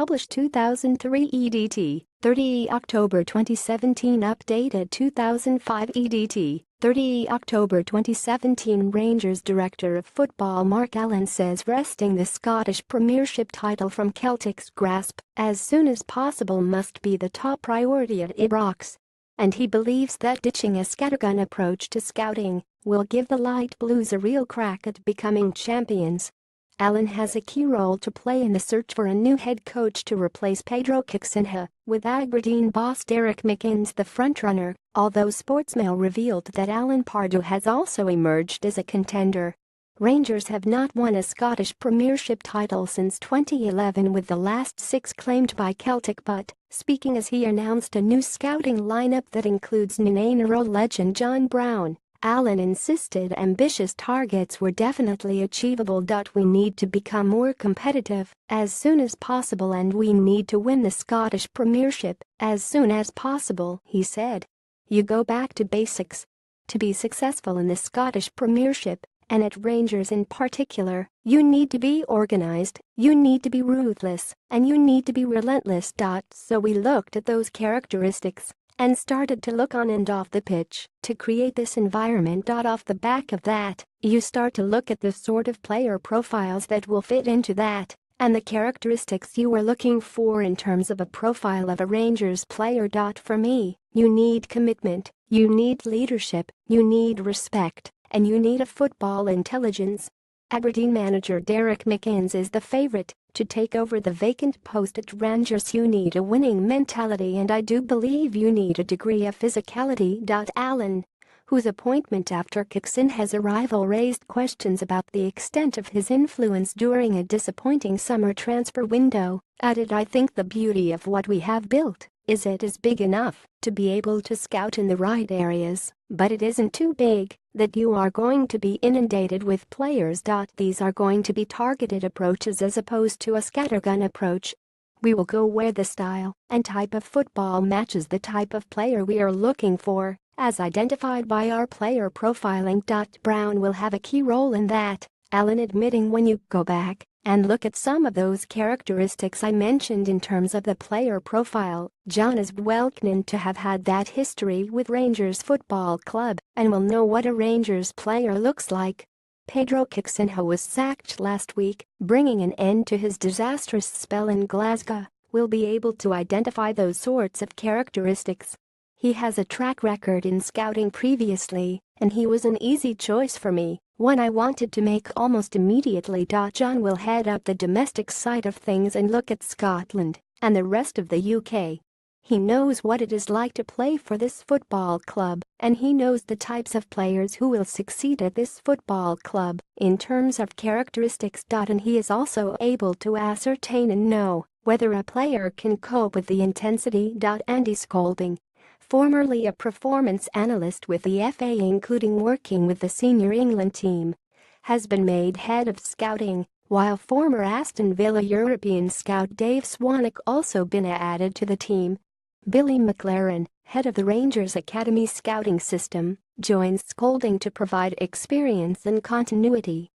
published 2003 EDT, 30 October 2017 updated 2005 EDT, 30 October 2017 Rangers Director of Football Mark Allen says wresting the Scottish Premiership title from Celtic's grasp as soon as possible must be the top priority at Ibrox. And he believes that ditching a scattergun approach to scouting will give the Light Blues a real crack at becoming champions. Allen has a key role to play in the search for a new head coach to replace Pedro Caixinha, with Aberdeen boss Derek McInnes the frontrunner, although Sportsmail revealed that Alan Pardew has also emerged as a contender. Rangers have not won a Scottish Premiership title since 2011, with the last 6 claimed by CelticBut, speaking as he announced a new scouting lineup that includes NineinaRow legend John Brown. Allen insisted ambitious targets were definitely achievable. We need to become more competitive as soon as possible, and we need to win the Scottish Premiership as soon as possible, he said. You go back to basics. To be successful in the Scottish Premiership, and at Rangers in particular, you need to be organised, you need to be ruthless, and you need to be relentless. So we looked at those characteristics and started to look on and off the pitch to create this environment. Off the back of that, you start to look at the sort of player profiles that will fit into that and the characteristics you were looking for in terms of a profile of a Rangers player. For me, you need commitment, you need leadership, you need respect, and you need a football intelligence. Aberdeen manager Derek McInnes is the favourite to take over the vacant post at Rangers. You need a winning mentality, and I do believe you need a degree of physicality. Allen, whose appointment after Caixinha's arrival raised questions about the extent of his influence during a disappointing summer transfer window, added, I think the beauty of what we have built is it is big enough to be able to scout in the right areas, but it isn't too big that you are going to be inundated with players. These are going to be targeted approaches as opposed to a scattergun approach. We will go where the style and type of football matches the type of player we are looking for, as identified by our player profiling. Brown will have a key role in that, Allen admitting. When you go back and look at some of those characteristics I mentioned in terms of the player profile, John is well known to have had that history with Rangers Football Club and will know what a Rangers player looks like. Pedro Caixinha was sacked last week, bringing an end to his disastrous spell in Glasgow. Will be able to identify those sorts of characteristics. He has a track record in scouting previously, and he was an easy choice for me, one I wanted to make almost immediately. John will head up the domestic side of things and look at Scotland and the rest of the UK. He knows what it is like to play for this football club, and he knows the types of players who will succeed at this football club in terms of characteristics. And he is also able to ascertain and know whether a player can cope with the intensity. Andy Scolding, formerly a performance analyst with the FA including working with the senior England team, has been made head of scouting, while former Aston Villa European scout Dave Swanwick also been added to the team. Billy McLaren, head of the Rangers Academy scouting system, joins Scolding to provide experience and continuity.